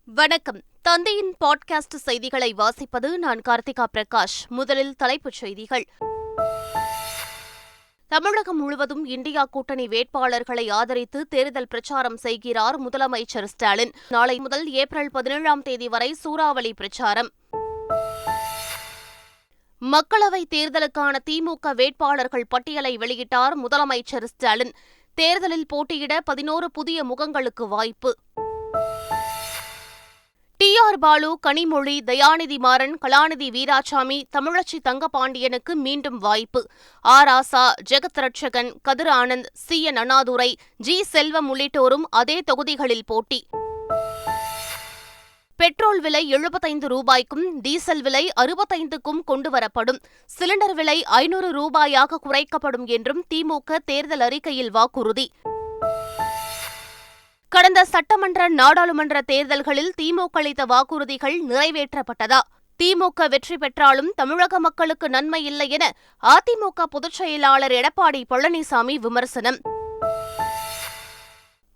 வணக்கம். தந்தையின் பாட்காஸ்ட் செய்திகளை வாசிப்பது நான் கார்த்திகா பிரகாஷ். முதலில் தலைப்புச் செய்திகள். தமிழகம் முழுவதும் இந்தியா கூட்டணி வேட்பாளர்களை ஆதரித்து தேர்தல் பிரச்சாரம் செய்கிறார் முதலமைச்சர் ஸ்டாலின். நாளை முதல் ஏப்ரல் 17ஆம் தேதி வரை சூறாவளி பிரச்சாரம். மக்களவைத் தேர்தலுக்கான திமுக வேட்பாளர்கள் பட்டியலை வெளியிட்டார் முதலமைச்சர் ஸ்டாலின். தேர்தலில் போட்டியிட 11 புதிய முகங்களுக்கு வாய்ப்பு. டி.ஆர். பாலு, கனிமொழி, தயாநிதி மாறன், கலாநிதி வீராசாமி, தமிழச்சி தங்கபாண்டியனுக்கு மீண்டும் வாய்ப்பு. ஆராசா, ஜெகத் ரட்சகன், கதிர் ஆனந்த், சி.என். அண்ணாதுரை, ஜி. செல்வம் உள்ளிட்டோரும் அதே தொகுதிகளில் போட்டி. பெட்ரோல் விலை 75 ரூபாய்க்கும் டீசல் விலை 65க்கும் கொண்டுவரப்படும். சிலிண்டர் விலை 500 ரூபாயாக குறைக்கப்படும் என்றும் திமுக தேர்தல் அறிக்கையில் வாக்குறுதி. கடந்த சட்டமன்ற, நாடாளுமன்ற தேர்தல்களில் திமுக அளித்த வாக்குறுதிகள் நிறைவேற்றப்பட்டதா? திமுக வெற்றி பெற்றாலும் தமிழக மக்களுக்கு நன்மை இல்லை என அதிமுக பொதுச் செயலாளர் எடப்பாடி பழனிசாமி விமர்சனம்.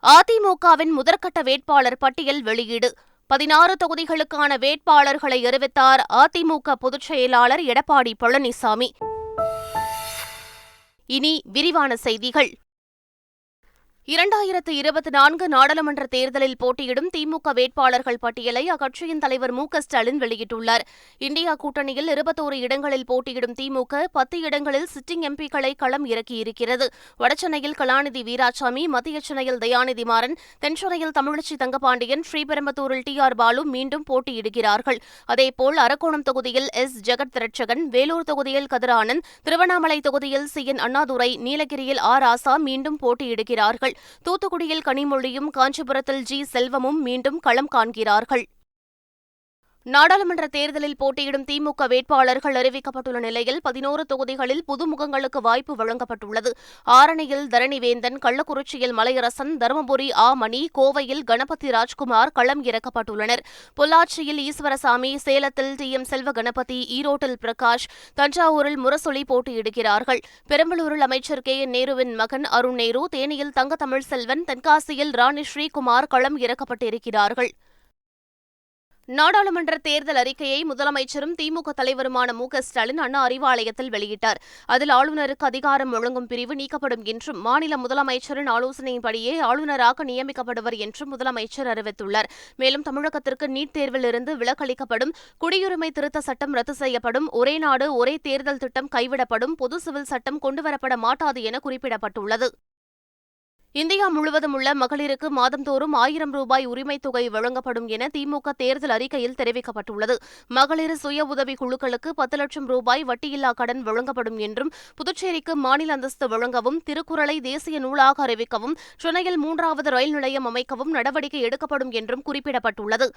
அதிமுகவின் முதற்கட்ட வேட்பாளர் பட்டியல் வெளியீடு. 16 தொகுதிகளுக்கான வேட்பாளர்களை அறிவித்தார் அதிமுக பொதுச் செயலாளர் எடப்பாடி பழனிசாமி. இனி விரிவான செய்திகள். 2024 நாடாளுமன்ற தேர்தலில் போட்டியிடும் திமுக வேட்பாளர்கள் பட்டியலை அக்கட்சியின் தலைவர் மு.க.ஸ்டாலின் வெளியிட்டுள்ளார். இந்தியா கூட்டணியில் 21 இடங்களில் போட்டியிடும் திமுக 10 இடங்களில் சிட்டிங் எம்பிக்களை களம் இறக்கியிருக்கிறது. வடசென்னையில் கலாநிதி வீராசாமி, மத்திய சென்னையில் தயாநிதி மாறன், தென்சென்னையில் தமிழச்சி தங்கபாண்டியன், ஸ்ரீபெரும்புதூரில் டி.ஆர். பாலு மீண்டும் போட்டியிடுகிறார்கள். அதேபோல் அரக்கோணம் தொகுதியில் எஸ். ஜெகத் ரட்சகன், வேலூர் தொகுதியில் கதிர் ஆனந்த், திருவண்ணாமலை தொகுதியில் சி.என். அண்ணாதுரை, நீலகிரியில் ஆராசா மீண்டும் போட்டியிடுகிறார்கள். தூத்துக்குடியில் கனிமொழியும், காஞ்சிபுரத்தில் ஜி. செல்வமும் மீண்டும் களம் காண்கிறார்கள். நாடாளுமன்ற தேர்தலில் போட்டியிடும் திமுக வேட்பாளர்கள் அறிவிக்கப்பட்டுள்ள நிலையில் 11 தொகுதிகளில் புதுமுகங்களுக்கு வாய்ப்பு வழங்கப்பட்டுள்ளது. ஆரணியில் தரணிவேந்தன், கள்ளக்குறிச்சியில் மலையரசன், தருமபுரி மணி, கோவையில் கணபதி ராஜ்குமார் களம் இறக்கப்பட்டுள்ளனர். பொள்ளாச்சியில் ஈஸ்வரசாமி, சேலத்தில் டி.எம். செல்வ கணபதி, ஈரோட்டில் பிரகாஷ், தஞ்சாவூரில் முரசொலி போட்டியிடுகிறார்கள். பெரம்பலூரில் அமைச்சர் கே.என். நேருவின் மகன் அருண் நேரு, தேனியில் தங்க தமிழ்செல்வன், தென்காசியில் ராணி ஸ்ரீகுமார் களம் இறக்கப்பட்டிருக்கிறார்கள். நாடாளுமன்ற தேர்தல் அறிக்கையை முதலமைச்சரும் திமுக தலைவருமான மு.க.ஸ்டாலின் அண்ணா அறிவாலயத்தில் வெளியிட்டார். அதில் ஆளுநருக்கு அதிகாரம் வழங்கும் பிரிவு நீக்கப்படும் என்றும், மாநில முதலமைச்சரின் ஆலோசனையின்படியே ஆளுநராக நியமிக்கப்படுவர் என்றும் முதலமைச்சர் அறிவித்துள்ளார். மேலும் தமிழகத்திற்கு நீட் தேர்வில் இருந்து விலக்களிக்கப்படும், குடியுரிமை திருத்த சட்டம் ரத்து செய்யப்படும், ஒரே நாடு ஒரே தேர்தல் திட்டம் கைவிடப்படும், பொது சிவில் சட்டம் கொண்டுவரப்பட மாட்டாது என குறிப்பிடப்பட்டுள்ளது. இந்தியா முழுவதும் உள்ள மகளிருக்கு மாதந்தோறும் 1000 ரூபாய் உரிமைத் தொகை வழங்கப்படும் என திமுக தேர்தல் அறிக்கையில் தெரிவிக்கப்பட்டுள்ளது. மகளிர் சுய உதவிக் குழுக்களுக்கு 10 லட்சம் ரூபாய் வட்டியில்லா கடன் வழங்கப்படும் என்றும், புதுச்சேரிக்கு மாநில அந்தஸ்து வழங்கவும், திருக்குறளை தேசிய நூலாக அறிவிக்கவும், சென்னையில் 3வது ரயில் நிலையம் அமைக்கவும் நடவடிக்கை எடுக்கப்படும் என்றும் குறிப்பிடப்பட்டுள்ளது.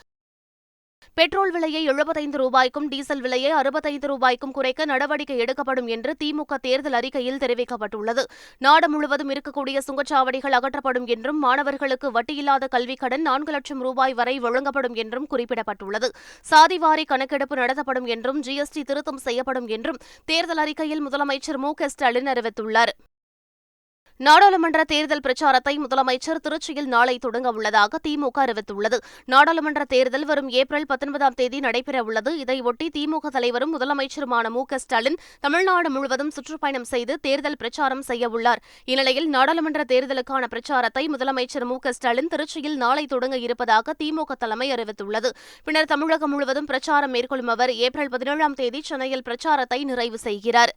பெட்ரோல் விலையை 75 ரூபாய்க்கும், டீசல் விலையை 65 ரூபாய்க்கும் குறைக்க நடவடிக்கை எடுக்கப்படும் என்று திமுக தேர்தல் அறிக்கையில் தெரிவிக்கப்பட்டுள்ளது. நாடு முழுவதும் இருக்கக்கூடிய சுங்கச்சாவடிகள் அகற்றப்படும் என்றும், மாணவர்களுக்கு வட்டியில்லாத கல்விக் கடன் 4 லட்சம் ரூபாய் வரை வழங்கப்படும் என்றும் குறிப்பிடப்பட்டுள்ளது. சாதிவாரி கணக்கெடுப்பு நடத்தப்படும் என்றும், ஜிஎஸ்டி திருத்தம் செய்யப்படும் என்றும் தேர்தல் அறிக்கையில் முதலமைச்சர் மு.க.ஸ்டாலின் அறிவித்துள்ளார். நாடாளுமன்ற தேர்தல் பிரச்சாரத்தை முதலமைச்சர் திருச்சியில் நாளை தொடங்க உள்ளதாக திமுக அறிவித்துள்ளது. நாடாளுமன்ற தேர்தல் வரும் ஏப்ரல் 19ஆம் தேதி நடைபெறவுள்ளது. இதையொட்டி திமுக தலைவரும் முதலமைச்சருமான மு.க.ஸ்டாலின் தமிழ்நாடு முழுவதும் சுற்றுப்பயணம் செய்து தேர்தல் பிரச்சாரம் செய்யவுள்ளார். இந்நிலையில் நாடாளுமன்ற தேர்தலுக்கான பிரச்சாரத்தை முதலமைச்சர் மு.க.ஸ்டாலின் திருச்சியில் நாளை தொடங்க இருப்பதாக திமுக தலைமை அறிவித்துள்ளது. பின்னர் தமிழகம் முழுவதும் பிரச்சாரம் மேற்கொள்ளும் அவர் ஏப்ரல் 17ஆம் தேதி சென்னையில் பிரச்சாரத்தை நிறைவு செய்கிறார்.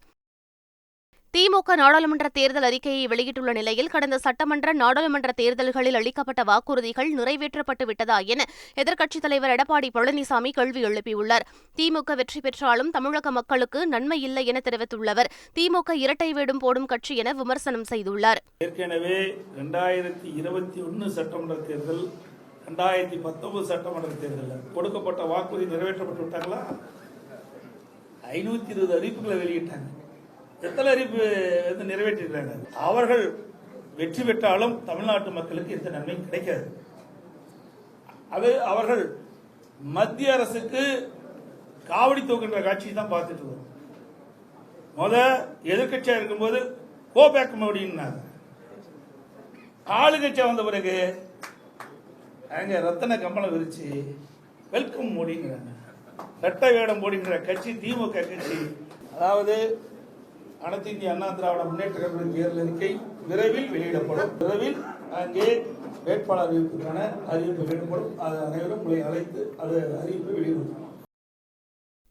திமுக நாடாளுமன்ற தேர்தல் அறிக்கையை வெளியிட்டுள்ள நிலையில் கடந்த சட்டமன்ற, நாடாளுமன்ற தேர்தல்களில் அளிக்கப்பட்ட வாக்குறுதிகள் நிறைவேற்றப்பட்டு விட்டதா என எதிர்க்கட்சித் தலைவர் எடப்பாடி பழனிசாமி கேள்வி எழுப்பியுள்ளார். திமுக வெற்றி பெற்றாலும் தமிழக மக்களுக்கு நன்மை இல்லை என தெரிவித்துள்ள அவர், திமுக இரட்டை வேடம் போடும் கட்சி என விமர்சனம் செய்துள்ளார். ஏற்கனவே 2021 சட்டமன்ற தேர்தல், 2019 சட்டமன்ற தேர்தலில் கொடுக்கப்பட்ட வாக்குறுதி நிறைவேற்றப்பட்டு விட்டாங்களா? 520 அறிவிப்புகளை வெளியிட்டாங்க. எத்தனை அறிவிப்பு நிறைவேற்றிருக்கிறாங்க? அவர்கள் வெற்றி பெற்றாலும் தமிழ்நாட்டு மக்களுக்கு எந்த நன்மையும் கிடைக்காது. அது அவர்கள் மத்திய அரசுக்கு காவடி தூக்குகின்ற காட்சி தான் பார்த்துட்டு இருக்கோம். எதிர்கட்சியா இருக்கும்போது கோபேக் மோடின்னாங்க. ஆளுங்கட்சியா வந்த பிறகு அங்க ரத்தன கம்பளம் விரிச்சு வெல்கம் மோடிங்கிறாங்க. ரெட்டை வேடம் போடுகின்ற கட்சி திமுக கட்சி. அதாவது அனைத்து இந்திய அண்ணா திராவிட முன்னேற்ற கழக தேர்தல் அறிக்கை விரைவில் வெளியிடப்படும். விரைவில் அங்கே வேட்பாளர் அறிவிப்புக்கான அறிவிப்பு வெளியிடப்படும். அது அனைவரும் உங்களை அழைத்து அது அறிவிப்பு வெளியிடும்.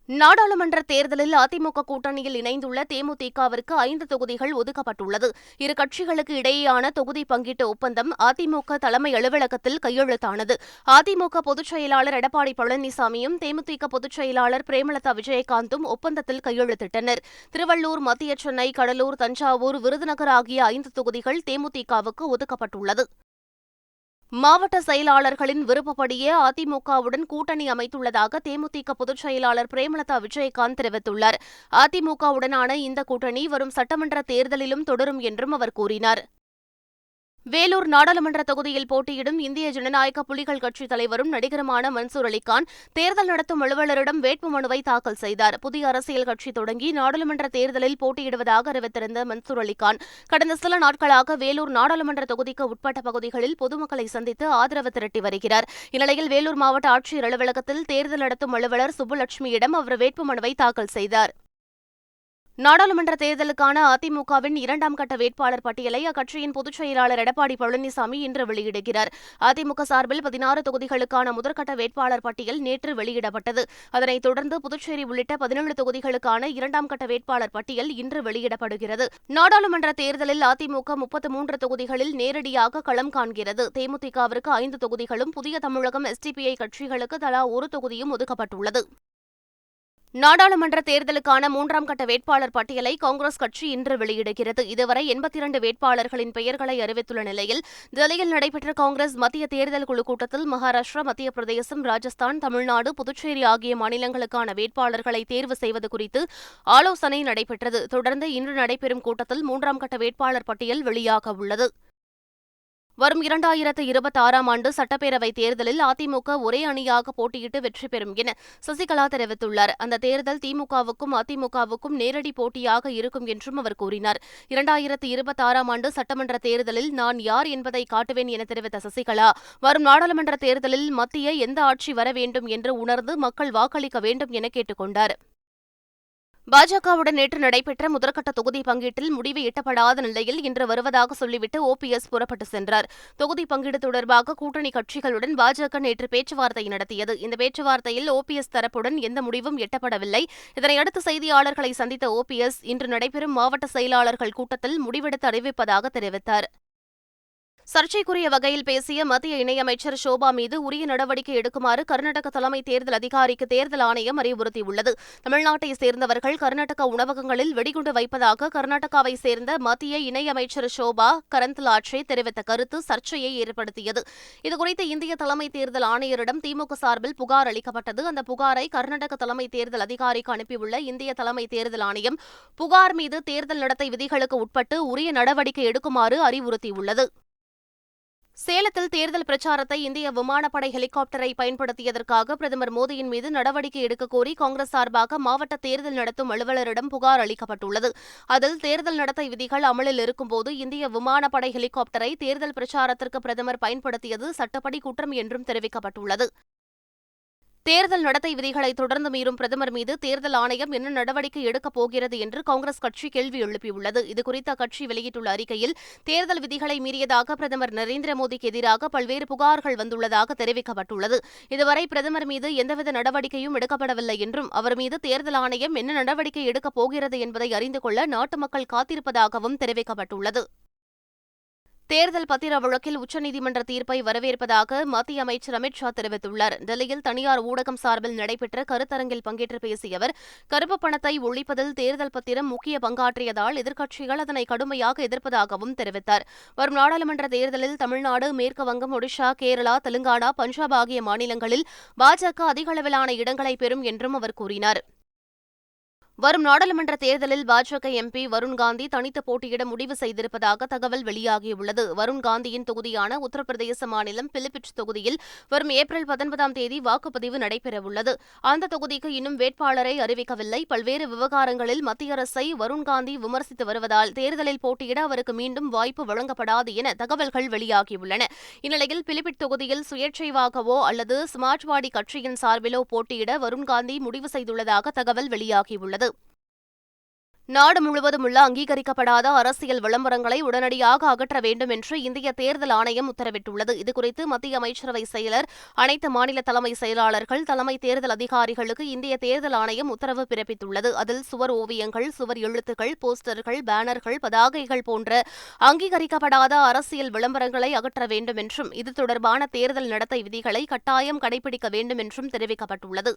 நாடாளுமன்ற தேர்தலில் அதிமுக கூட்டணியில் இணைந்துள்ள தேமுதிகவிற்கு 5 தொகுதிகள் ஒதுக்கப்பட்டுள்ளது. இரு கட்சிகளுக்கு இடையேயான தொகுதி பங்கீட்டு ஒப்பந்தம் அதிமுக தலைமை அலுவலகத்தில் கையெழுத்தானது. அதிமுக பொதுச் செயலாளர் எடப்பாடி பழனிசாமியும் தேமுதிக பொதுச் செயலாளர் பிரேமலதா விஜயகாந்தும் ஒப்பந்தத்தில் கையெழுத்திட்டனர். திருவள்ளூர், மத்திய சென்னை, கடலூர், தஞ்சாவூர், விருதுநகர் ஆகிய 5 தொகுதிகள் தேமுதிகவுக்கு ஒதுக்கப்பட்டுள்ளது. மாவட்ட செயலாளர்களின் விருப்பப்படியே அதிமுகவுடன் கூட்டணி அமைத்துள்ளதாக தேமுதிக பொதுச் செயலாளர் பிரேமலதா விஜயகாந்த் தெரிவித்துள்ளார். அதிமுகவுடனான இந்த கூட்டணி வரும் சட்டமன்ற தேர்தலிலும் தொடரும் என்றும் அவர் கூறினார். வேலூர் நாடாளுமன்ற தொகுதியில் போட்டியிடும் இந்திய ஜனநாயக புலிகள் கட்சித் தலைவரும் நடிகருமான மன்சூர் அலிகான் தேர்தல் நடத்தும் அலுவலரிடம் வேட்புமனுவை தாக்கல் செய்தார். புதிய அரசியல் கட்சி தொடங்கி நாடாளுமன்ற தேர்தலில் போட்டியிடுவதாக அறிவித்திருந்த மன்சூர் அலிகான் கடந்த சில நாட்களாக வேலூர் நாடாளுமன்ற தொகுதிக்கு உட்பட்ட பகுதிகளில் பொதுமக்களை சந்தித்து ஆதரவு திரட்டி வருகிறார். இந்நிலையில் வேலூர் மாவட்ட ஆட்சியர் அலுவலகத்தில் தேர்தல் நடத்தும் அலுவலர் சுப்புலட்சுமியிடம் அவர் வேட்புமனுவை தாக்கல் செய்தார். நாடாளுமன்ற தேர்தலுக்கான அதிமுகவின் 2ஆம் கட்ட வேட்பாளர் பட்டியலை அக்கட்சியின் பொதுச் செயலாளர் எடப்பாடி பழனிசாமி இன்று வெளியிடுகிறார். அதிமுக சார்பில் 16 தொகுதிகளுக்கான முதற்கட்ட வேட்பாளர் பட்டியல் நேற்று வெளியிடப்பட்டது. அதனைத் தொடர்ந்து புதுச்சேரி உள்ளிட்ட 17 தொகுதிகளுக்கான 2ஆம் கட்ட வேட்பாளர் பட்டியல் இன்று வெளியிடப்படுகிறது. நாடாளுமன்ற தேர்தலில் அதிமுக 33 தொகுதிகளில் நேரடியாக களம் காண்கிறது. தேமுதிகவிற்கு 5 தொகுதிகளும், புதிய தமிழகம், எஸ்டிபிஐ கட்சிகளுக்கு தலா 1 தொகுதியும் ஒதுக்கப்பட்டுள்ளது. நாடாளுமன்ற தேர்தலுக்கான 3ஆம் கட்ட வேட்பாளர் பட்டியலை காங்கிரஸ் கட்சி இன்று வெளியிடுகிறது. இதுவரை 82 வேட்பாளர்களின் பெயர்களை அறிவித்துள்ள நிலையில் டெல்லியில் நடைபெற்ற காங்கிரஸ் மத்திய தேர்தல் குழு கூட்டத்தில் மகாராஷ்டிரா, மத்திய பிரதேசம், ராஜஸ்தான், தமிழ்நாடு, புதுச்சேரி ஆகிய மாநிலங்களுக்கான வேட்பாளர்களை தேர்வு செய்வது குறித்து ஆலோசனை நடைபெற்றது. தொடர்ந்து இன்று நடைபெறும் கூட்டத்தில் 3ஆம் கட்ட வேட்பாளர் பட்டியல் வெளியாக உள்ளது. வரும் 2026ஆம் ஆண்டு சட்டப்பேரவைத் தேர்தலில் அதிமுக ஒரே அணியாக போட்டியிட்டு வெற்றி பெறும் என சசிகலா தெரிவித்துள்ளார். அந்த தேர்தல் திமுகவுக்கும் அதிமுகவுக்கும் நேரடி போட்டியாக இருக்கும் என்றும் அவர் கூறினார். 2026ஆம் ஆண்டு சட்டமன்ற தேர்தலில் நான் யார் என்பதை காட்டுவேன் என தெரிவித்த சசிகலா, வரும் நாடாளுமன்ற தேர்தலில் மத்திய எந்த ஆட்சி வர வேண்டும் என்று உணர்ந்து மக்கள் வாக்களிக்க வேண்டும் என கேட்டுக் கொண்டார். பாஜகவுடன் நேற்று நடைபெற்ற முதற்கட்ட தொகுதி பங்கீட்டில் முடிவு எட்டப்படாத நிலையில் இன்று வருவதாக சொல்லிவிட்டு ஓபிஎஸ் புறப்பட்டு சென்றார். தொகுதி பங்கீடு தொடர்பாக கூட்டணி கட்சிகளுடன் பாஜக நேற்று பேச்சுவார்த்தை நடத்தியது. இந்த பேச்சுவார்த்தையில் ஓபிஎஸ் தரப்புடன் எந்த முடிவும் எட்டப்படவில்லை. இதனையடுத்து செய்தியாளர்களை சந்தித்த ஓபிஎஸ் இன்று நடைபெறும் மாவட்ட செயலாளர்கள் கூட்டத்தில் முடிவெடுத்து அறிவிப்பதாக தெரிவித்தார். சர்ச்சைக்குரிய வகையில் பேசிய மத்திய இணையமைச்சர் ஷோபா மீது உரிய நடவடிக்கை எடுக்குமாறு கர்நாடக தலைமை தேர்தல் அதிகாரிக்கு தேர்தல் ஆணையம் அறிவுறுத்தியுள்ளது. தமிழ்நாட்டை சேர்ந்தவர்கள் கர்நாடக உணவகங்களில் வெடிகுண்டு வைப்பதாக கர்நாடகாவை சேர்ந்த மத்திய இணையமைச்சர் ஷோபா கரந்த்லாட்சே தெரிவித்த கருத்து சர்ச்சையை ஏற்படுத்தியது. இதுகுறித்து இந்திய தலைமை தேர்தல் ஆணையரிடம் திமுக சார்பில் புகார் அளிக்கப்பட்டது. அந்த புகாரை கர்நாடக தலைமை தேர்தல் அதிகாரிக்கு அனுப்பியுள்ள இந்திய தலைமை தேர்தல் ஆணையம் புகார் மீது தேர்தல் நடத்தை விதிகளுக்கு உட்பட்டு உரிய நடவடிக்கை எடுக்குமாறு அறிவுறுத்தியுள்ளது. சேலத்தில் தேர்தல் பிரச்சாரத்தை இந்திய விமானப்படை ஹெலிகாப்டரை பயன்படுத்தியதற்காக பிரதமர் மோடியின் மீது நடவடிக்கை எடுக்கக் கோரி காங்கிரஸ் சார்பாக மாவட்ட தேர்தல் நடத்தும் அலுவலரிடம் புகார் அளிக்கப்பட்டுள்ளது. அதில் தேர்தல் நடத்தை விதிகள் அமலில் இருக்கும்போது இந்திய விமானப்படை ஹெலிகாப்டரை தேர்தல் பிரச்சாரத்திற்கு பிரதமர் பயன்படுத்தியது சட்டப்படி குற்றம் என்றும் தெரிவிக்கப்பட்டுள்ளது. தேர்தல் நடத்தை விதிகளை தொடர்ந்து மீறும் பிரதமர் மீது தேர்தல் ஆணையம் என்ன நடவடிக்கை எடுக்கப் போகிறது என்று காங்கிரஸ் கட்சி கேள்வி எழுப்பியுள்ளது. இதுகுறித்து அக்கட்சி வெளியிட்டுள்ள அறிக்கையில் தேர்தல் விதிகளை மீறியதாக பிரதமர் நரேந்திர மோடிக்கு எதிராக பல்வேறு புகார்கள் வந்துள்ளதாக தெரிவிக்கப்பட்டுள்ளது. இதுவரை பிரதமர் மீது எந்தவித நடவடிக்கையும் எடுக்கப்படவில்லை என்றும் அவர் மீது தேர்தல் ஆணையம் என்ன நடவடிக்கை எடுக்கப் போகிறது என்பதை அறிந்து கொள்ள நாட்டு மக்கள் காத்திருப்பதாகவும் தெரிவிக்கப்பட்டுள்ளது. தேர்தல் பத்திர வழக்கில் உச்சநீதிமன்ற தீர்ப்பை வரவேற்பதாக மத்திய அமைச்சர் அமித் ஷா தெரிவித்துள்ளார். டெல்லியில் தனியார் ஊடகம் சார்பில் நடைபெற்ற கருத்தரங்கில் பங்கேற்று பேசிய அவர், கருப்பு பணத்தை ஒழிப்பதில் தேர்தல் பத்திரம் முக்கிய பங்காற்றியதால் எதிர்க்கட்சிகள் அதனை கடுமையாக எதிர்ப்பதாகவும் தெரிவித்தார். வரும் நாடாளுமன்ற தேர்தலில் தமிழ்நாடு, மேற்கு வங்கம், ஒடிஷா, கேரளா, தெலுங்கானா, பஞ்சாப் ஆகிய மாநிலங்களில் பாஜக அதிக அளவிலான இடங்களை பெறும் என்றும் அவர் கூறினார். வரும் நாடாளுமன்ற தேர்தலில் பாஜக எம்பி வருண் காந்தி தனித்து போட்டியிட முடிவு செய்திருப்பதாக தகவல் வெளியாகியுள்ளது. வருண் காந்தியின் தொகுதியான உத்தரப்பிரதேச மாநிலம் பிலிபிட் தொகுதியில் வரும் ஏப்ரல் 19ஆம் தேதி வாக்குப்பதிவு நடைபெறவுள்ளது. அந்த தொகுதிக்கு இன்னும் வேட்பாளரை அறிவிக்கவில்லை. பல்வேறு விவகாரங்களில் மத்திய அரசை வருண் காந்தி விமர்சித்து வருவதால் தேர்தலில் போட்டியிட அவருக்கு மீண்டும் வாய்ப்பு வழங்கப்படாது என தகவல்கள் வெளியாகியுள்ளன. இந்நிலையில் பிலிபிட் தொகுதியில் சுயேட்சையாகவோ அல்லது சமாஜ்வாடி கட்சியின் சார்பிலோ போட்டியிட வருண் காந்தி முடிவு செய்துள்ளதாக தகவல் வெளியாகியுள்ளது. நாடு முழுவதும் உள்ள அங்கீகரிக்கப்படாத அரசியல் விளம்பரங்களை உடனடியாக அகற்ற வேண்டும் என்று இந்திய தேர்தல் ஆணையம் உத்தரவிட்டுள்ளது. இதுகுறித்து மத்திய அமைச்சரவை செயலர், அனைத்து மாநில தலைமை செயலாளர்கள், தலைமை தேர்தல் அதிகாரிகளுக்கு இந்திய தேர்தல் ஆணையம் உத்தரவு பிறப்பித்துள்ளது. அதில் சுவர் ஓவியங்கள், சுவர் எழுத்துக்கள், போஸ்டர்கள், பேனர்கள், பதாகைகள் போன்ற அங்கீகரிக்கப்படாத அரசியல் விளம்பரங்களை அகற்ற வேண்டும் என்றும் இது தொடர்பான தேர்தல் நடத்தை விதிகளை கட்டாயம் கடைபிடிக்க வேண்டும் என்றும் தெரிவிக்கப்பட்டுள்ளது.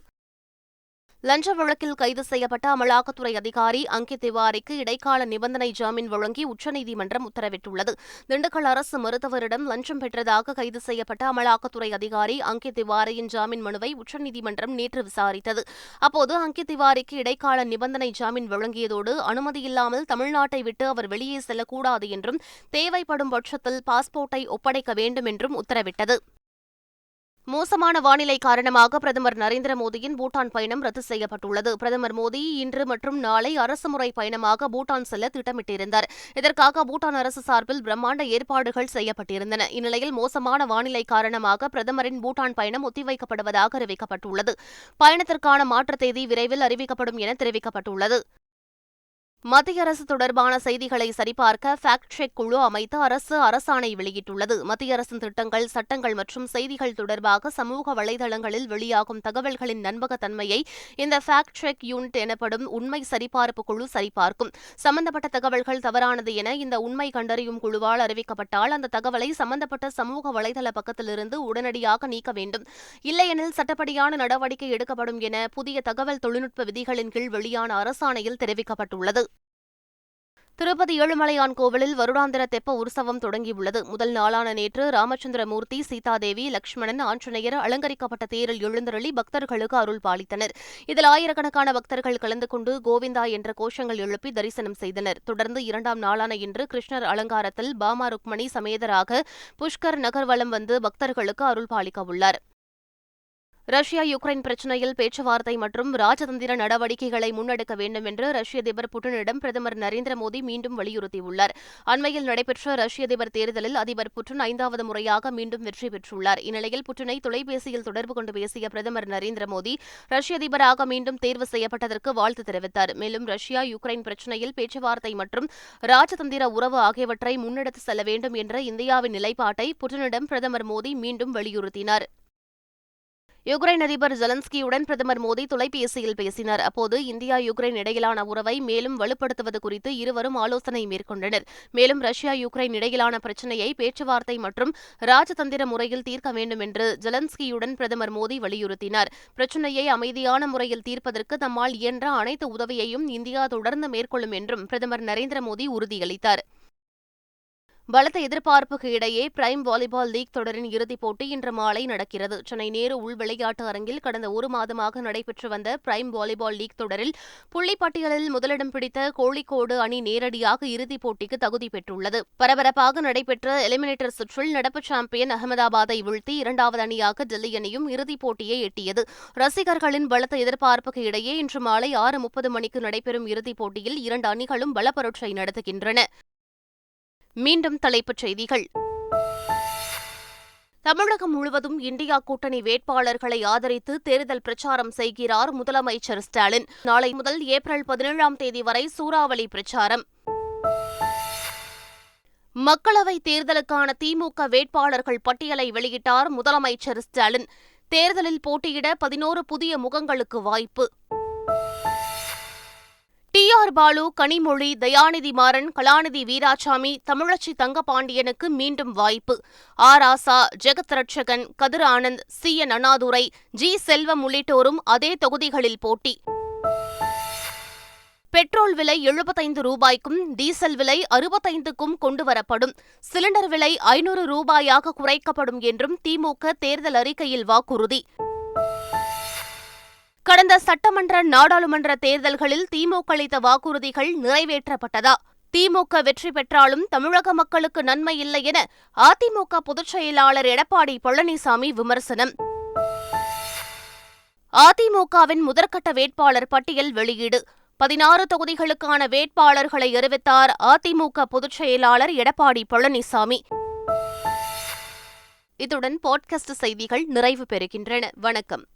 லஞ்ச வழக்கில் கைது செய்யப்பட்ட அமலாக்கத்துறை அதிகாரி அங்கித் திவாரிக்கு இடைக்கால நிபந்தனை ஜாமீன் வழங்கி உச்சநீதிமன்றம் உத்தரவிட்டுள்ளது. திண்டுக்கல் அரசு மருத்துவரிடம் லஞ்சம் பெற்றதாக கைது செய்யப்பட்ட அமலாக்கத்துறை அதிகாரி அங்கித் திவாரியின் ஜாமீன் மனுவை உச்சநீதிமன்றம் நேற்று விசாரித்தது. அப்போது அங்கித் திவாரிக்கு இடைக்கால நிபந்தனை ஜாமீன் வழங்கியதோடு அனுமதியில்லாமல் தமிழ்நாட்டை விட்டு அவர் வெளியே செல்லக்கூடாது என்றும் தேவைப்படும் பட்சத்தில் பாஸ்போர்ட்டை ஒப்படைக்க வேண்டும் என்றும் உத்தரவிட்டது. மோசமான வானிலை காரணமாக பிரதமர் நரேந்திர மோடியின் பூட்டான் பயணம் ரத்து செய்யப்பட்டுள்ளது. பிரதமர் மோடி இன்று மற்றும் நாளை அரசுமுறை பயணமாக பூட்டான் செல்ல திட்டமிட்டிருந்தார். இதற்காக பூட்டான் அரசு சார்பில் பிரம்மாண்ட ஏற்பாடுகள் செய்யப்பட்டிருந்தன. இந்நிலையில் மோசமான வானிலை காரணமாக பிரதமரின் பூட்டான் பயணம் ஒத்திவைக்கப்படுவதாக அறிவிக்கப்பட்டுள்ளது. பயணத்திற்கான மாற்றுத் தேதி விரைவில் அறிவிக்கப்படும் என தெரிவிக்கப்பட்டுள்ளது. மத்திய அரசு தொடர்பான செய்திகளை சரிபார்க்க ஃபேக்ட் செக் குழு அமைத்து அரசு அரசாணை வெளியிட்டுள்ளது. மத்திய அரசின் திட்டங்கள், சட்டங்கள் மற்றும் செய்திகள் தொடர்பாக சமூக வலைதளங்களில் வெளியாகும் தகவல்களின் நம்பகத்தன்மையை இந்த ஃபேக்ட் செக் யூனிட் எனப்படும் உண்மை சரிபார்ப்பு குழு சரிபார்க்கும். சம்பந்தப்பட்ட தகவல்கள் தவறானது என இந்த உண்மை கண்டறியும் குழுவால் அறிவிக்கப்பட்டால் அந்த தகவலை சம்பந்தப்பட்ட சமூக வலைதள பக்கத்திலிருந்து உடனடியாக நீக்க வேண்டும். இல்லையெனில் சட்டப்படியான நடவடிக்கை எடுக்கப்படும் என புதிய தகவல் தொழில்நுட்ப விதிகளின் கீழ் வெளியான அரசாணையில் தெரிவிக்கப்பட்டுள்ளது. திருப்பதி ஏழுமலையான் கோவிலில் வருடாந்திர தெப்ப உற்சவம் தொடங்கியுள்ளது. முதல் நாளான நேற்று ராமச்சந்திரமூர்த்தி, சீதாதேவி, லட்சுமணன், ஆஞ்சநேயர் அலங்கரிக்கப்பட்ட தேரில் எழுந்தருளி பக்தர்களுக்கு அருள் பாலித்தனர். இதில் ஆயிரக்கணக்கான பக்தர்கள் கலந்து கொண்டு கோவிந்தா என்ற கோஷங்கள் எழுப்பி தரிசனம் செய்தனர். தொடர்ந்து 2ஆம் நாளான இன்று கிருஷ்ணர் அலங்காரத்தில் பாமா ருக்மணி சமேதராக புஷ்கர் நகர் வலம் வந்து பக்தர்களுக்கு அருள் பாலிக்கவுள்ளார். ரஷ்யா யுக்ரைன் பிரச்சினையில் பேச்சுவார்த்தை மற்றும் ராஜதந்திர நடவடிக்கைகளை முன்னெடுக்க வேண்டும் என்று ரஷ்ய அதிபர் புட்டினிடம் பிரதமர் நரேந்திர மோடி மீண்டும் வலியுறுத்தியுள்ளார். அண்மையில் நடைபெற்ற ரஷ்ய அதிபர் தேர்தலில் அதிபர் புட்டின் 5வது முறையாக மீண்டும் வெற்றி பெற்றுள்ளார். இந்நிலையில் புட்டினை தொலைபேசியில் தொடர்பு கொண்டு பேசிய பிரதமர் நரேந்திர மோடி ரஷ்ய அதிபராக மீண்டும் தேர்வு செய்யப்பட்டதற்கு வாழ்த்து தெரிவித்தார். மேலும் ரஷ்யா யுக்ரைன் பிரச்சினையில் பேச்சுவார்த்தை மற்றும் ராஜதந்திர உறவு ஆகியவற்றை முன்னெடுத்து செல்ல வேண்டும் என்ற இந்தியாவின் நிலைப்பாட்டை புட்டினிடம் பிரதமர் மோடி மீண்டும் வலியுறுத்தினார். யுக்ரைன் அதிபர் ஜெலன்ஸ்கியுடன் பிரதமர் மோடி தொலைபேசியில் பேசினார். அப்போது இந்தியா யுக்ரைன் இடையிலான உறவை மேலும் வலுப்படுத்துவது குறித்து இருவரும் ஆலோசனை மேற்கொண்டனர். மேலும் ரஷ்யா யுக்ரைன் இடையிலான பிரச்சினையை பேச்சுவார்த்தை மற்றும் ராஜதந்திர முறையில் தீர்க்க வேண்டும் என்று ஜெலன்ஸ்கியுடன் பிரதமர் மோடி வலியுறுத்தினார். பிரச்சினையை அமைதியான முறையில் தீர்ப்பதற்கு தம்மால் இயன்ற அனைத்து உதவியையும் இந்தியா தொடர்ந்து மேற்கொள்ளும் என்றும் பிரதமர் நரேந்திர மோடி உறுதியளித்தார். பலத்த எதிர்பார்ப்புக்கு இடையே பிரைம் வாலிபால் லீக் தொடரின் இறுதிப் போட்டி இன்று மாலை நடக்கிறது. சென்னை நேரு உள் விளையாட்டு அரங்கில் கடந்த 1 மாதமாக நடைபெற்று வந்த பிரைம் வாலிபால் லீக் தொடரில் புள்ளிப்பட்டியலில் முதலிடம் பிடித்த கோழிக்கோடு அணி நேரடியாக இறுதிப் போட்டிக்கு தகுதி பெற்றுள்ளது. பரபரப்பாக நடைபெற்ற எலிமினேட்டர் சுற்றில் நடப்பு சாம்பியன் அகமதாபாத்தை வீழ்த்தி 2வது அணியாக டெல்லி அணியும் இறுதிப் போட்டியை எட்டியது. ரசிகர்களின் பலத்த எதிர்பார்ப்புக்கு இடையே இன்று மாலை 6:30 மணிக்கு நடைபெறும் இறுதிப் போட்டியில் 2 அணிகளும் பலப்பரட்சை நடத்துகின்றன. மீண்டும் தலைப்புச் செய்திகள். தமிழகம் முழுவதும் இந்தியா கூட்டணி வேட்பாளர்களை ஆதரித்து தேர்தல் பிரச்சாரம் செய்கிறார் முதலமைச்சர் ஸ்டாலின். நாளை முதல் ஏப்ரல் 17ஆம் தேதி வரை சூறாவளி பிரச்சாரம். மக்களவைத் தேர்தலுக்கான திமுக வேட்பாளர்கள் பட்டியலை வெளியிட்டார் முதலமைச்சர் ஸ்டாலின். தேர்தலில் போட்டியிட 11 புதிய முகங்களுக்கு வாய்ப்பு. டி.ஆர். பாலு, கனிமொழி, தயாநிதி மாறன், கலாநிதி வீராசாமி, தமிழச்சி தங்கபாண்டியனுக்கு மீண்டும் வாய்ப்பு. ஆர். ஆசா, ஜெகத் ரட்சகன், கதிர் ஆனந்த், சி.என். அண்ணாதுரை, ஜி. செல்வம் உள்ளிட்டோரும் அதே தொகுதிகளில் போட்டி. பெட்ரோல் விலை 75 ரூபாய்க்கும் டீசல் விலை 65க்கும் கொண்டுவரப்படும். சிலிண்டர் விலை 500 ரூபாயாக குறைக்கப்படும் என்றும் திமுக தேர்தல் அறிக்கையில் வாக்குறுதி. கடந்த சட்டமன்ற, நாடாளுமன்ற தேர்தல்களில் திமுக அளித்த வாக்குறுதிகள் நிறைவேற்றப்பட்டதா? திமுக வெற்றி பெற்றாலும் தமிழக மக்களுக்கு நன்மை இல்லை என அதிமுக பொதுச் செயலாளர் எடப்பாடி பழனிசாமி விமர்சனம். அதிமுகவின் முதற்கட்ட வேட்பாளர் பட்டியல் வெளியீடு. 16 தொகுதிகளுக்கான வேட்பாளர்களை அறிவித்தார் அதிமுக பொதுச் செயலாளர் எடப்பாடி பழனிசாமி. இத்துடன் பாட்காஸ்ட் செய்திகள் நிறைவு பெறுகின்றன. வணக்கம்.